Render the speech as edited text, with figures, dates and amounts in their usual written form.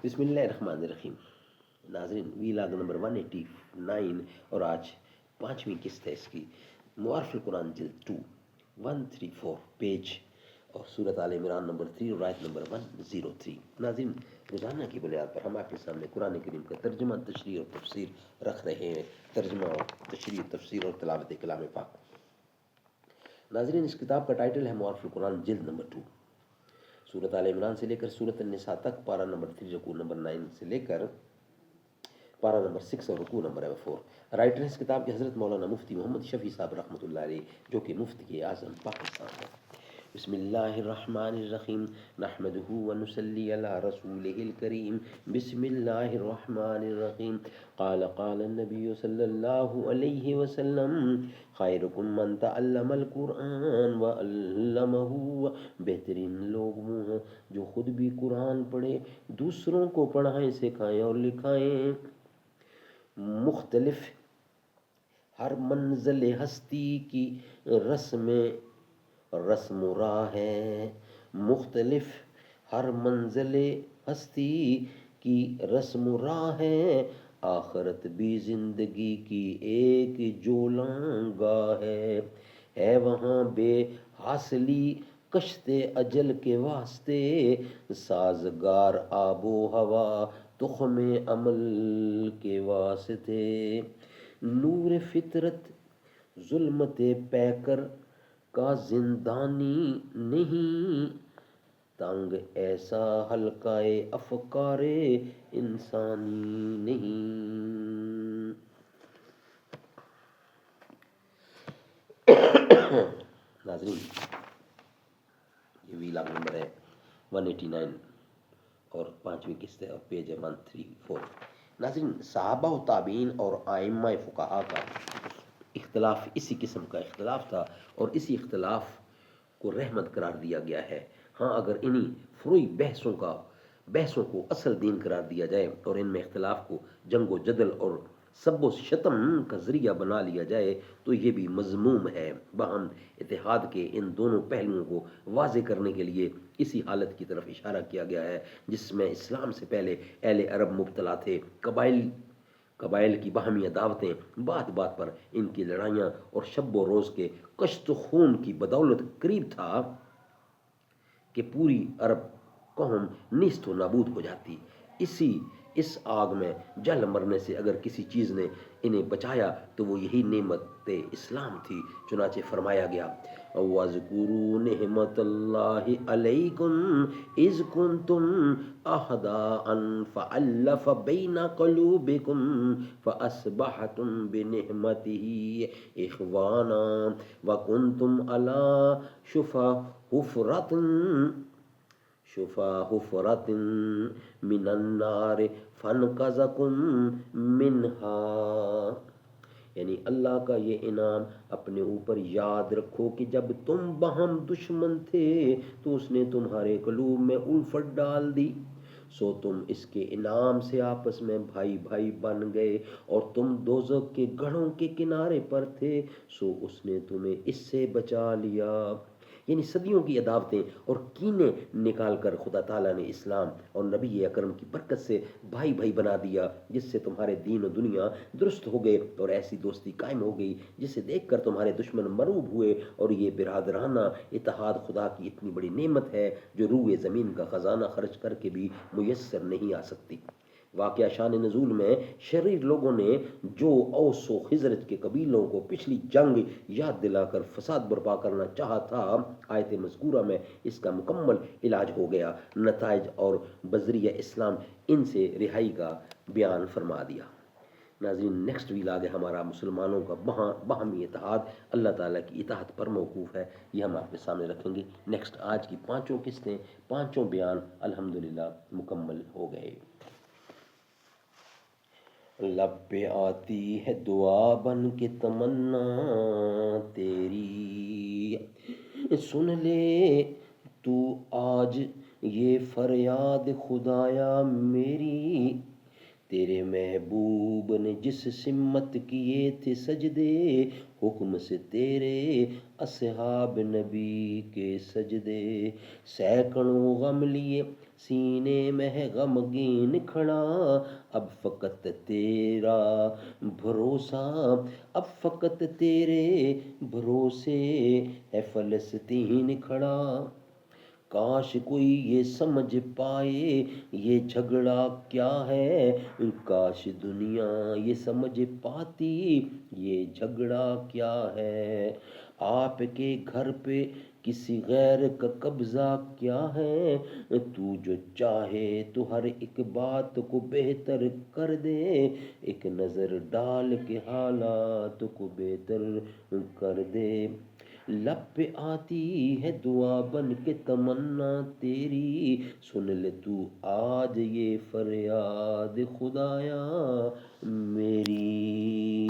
بسم اللہ الرحمن الرحیم. ناظرین ویلاگ نمبر 189 اور آج پانچویں قسط ہے اس کی. معارف القرآن جلد 2 134 پیج اور سورۃ آل عمران نمبر 3 اور آیت نمبر 103. ناظرین روزانہ کی بنیاد پر ہم آپ کے سامنے قرآن کریم کا ترجمہ، تشریح اور تفسیر رکھ رہے ہیں. ترجمہ اور تشریح، تفسیر اور تلاوت کلام پاک. ناظرین اس کتاب کا ٹائٹل ہے معارف القرآن جلد نمبر 2. سورۃ آل عمران سے لے کر سورۃ النساء تک پارہ نمبر 3 رکوع نمبر 9 سے لے کر پارہ نمبر 6 اور رکوع نمبر 4. رائٹر اس کتاب کے حضرت مولانا مفتی محمد شفیع صاحب رحمۃ اللہ علیہ، جو کہ مفتی اعظم پاکستان ہے. بسم اللہ الرحمن الرحیم. نحمده ونصلی علی رسولہ الکریم. بسم اللہ الرحمن الرحیم. قال النبی صلی اللہ علیہ وسلم خیرکم من تعلم القرآن وعلمہ. بہترین لوگ وہ ہیں جو خود بھی قرآن پڑھیں، دوسروں کو پڑھائیں، سکھائیں اور لکھائیں. مختلف ہر منزل ہستی کی رسم و راہ ہے. مختلف ہر منزل ہستی کی رسم و راہ ہے. آخرت بھی زندگی کی ایک جولاں گاہ ہے وہاں بے حاصلی کشت اجل کے واسطے. سازگار آب و ہوا تخم عمل کے واسطے. نور فطرت ظلمت پیکر کا زندانی نہیں. تنگ ایسا حلقہ افکار انسانی نہیں. ناظرین یہ ویلاگ نمبر ہے 189 اور پانچویں قسط ہے اور پیج ہے 134. ناظرین صحابہ و تابعین اور ائمہ فقہا کا اختلاف اسی قسم کا اختلاف تھا اور اسی اختلاف کو رحمت قرار دیا گیا ہے. ہاں اگر انہی فروعی بحثوں کو اصل دین قرار دیا جائے اور ان میں اختلاف کو جنگ و جدل اور سب و شتم کا ذریعہ بنا لیا جائے تو یہ بھی مذموم ہے. باہم اتحاد کے ان دونوں پہلوؤں کو واضح کرنے کے لیے اسی حالت کی طرف اشارہ کیا گیا ہے جس میں اسلام سے پہلے اہل عرب مبتلا تھے. قبائل کی باہمی عداوتیں، بات بات پر ان کی لڑائیاں اور شب و روز کے کشت و خون کی بدولت قریب تھا کہ پوری عرب قوم نیست و نابود ہو جاتی. اس آگ میں جل مرنے سے اگر کسی چیز نے انہیں بچایا تو وہ یہی نعمت اسلام تھی. چنانچہ فرمایا گیا وَاذْكُرُوا نِعْمَتَ اللَّهِ عَلَيْكُمْ إِذْ كُنْتُمْ أَعْدَاءً فَأَلَّفَ بَيْنَ قُلُوبِكُمْ فَأَصْبَحْتُمْ بِنِعْمَتِهِ إِخْوَانًا وَكُنْتُمْ عَلَى شفا حفرت من النار فانقذکم منہا. یعنی اللہ کا یہ انعام اپنے اوپر یاد رکھو کہ جب تم باہم دشمن تھے تو اس نے تمہارے قلوب میں الفت ڈال دی، سو تم اس کے انعام سے آپس میں بھائی بھائی بن گئے. اور تم دوزخ کے گڑھوں کے کنارے پر تھے، سو اس نے تمہیں اس سے بچا لیا. یعنی صدیوں کی عداوتیں اور کینے نکال کر خدا تعالیٰ نے اسلام اور نبی اکرم کی برکت سے بھائی بھائی بنا دیا، جس سے تمہارے دین و دنیا درست ہو گئے اور ایسی دوستی قائم ہو گئی جسے دیکھ کر تمہارے دشمن مروب ہوئے. اور یہ برادرانہ اتحاد خدا کی اتنی بڑی نعمت ہے جو روئے زمین کا خزانہ خرچ کر کے بھی میسر نہیں آ سکتی. واقعہ شان نزول میں شریر لوگوں نے جو اوس و خزرج کے قبیلوں کو پچھلی جنگ یاد دلا کر فساد برپا کرنا چاہا تھا، آیت مذکورہ میں اس کا مکمل علاج ہو گیا. نتائج اور بذریعہ اسلام ان سے رہائی کا بیان فرما دیا. ناظرین نیکسٹ ویلاگ ہے ہمارا مسلمانوں کا باہمی اتحاد اللہ تعالیٰ کی اطاعت پر موقوف ہے. یہ ہم آپ کے سامنے رکھیں گے. نیکسٹ آج کی پانچوں قسطیں، پانچوں بیان الحمدللہ مکمل ہو گئے. لب پہ آتی ہے دعا بن کے تمنا تیری، سن لے تو آج یہ فریاد خدایا میری. تیرے محبوب نے جس سمت کیے تھے سجدے، حکم سے تیرے اصحاب نبی کے سجدے. سینکڑوں غم لیے سینے میں ہے غمگین کھڑا، اب فقط تیرا بھروسہ، اب فقط تیرے بھروسے ہے فلسطین کھڑا۔ کاش کوئی یہ سمجھ پائے یہ جھگڑا کیا ہے، کاش دنیا یہ سمجھ پاتی یہ جھگڑا کیا ہے۔ آپ کے گھر پہ کسی غیر کا قبضہ کیا ہے، تو جو چاہے تو ہر ایک بات کو بہتر کر دے، ایک نظر ڈال کے حالات کو بہتر کر دے۔ لب پہ آتی ہے دعا بن کے تمنا تیری، سن لے تو آج یہ فریاد خدایا میری۔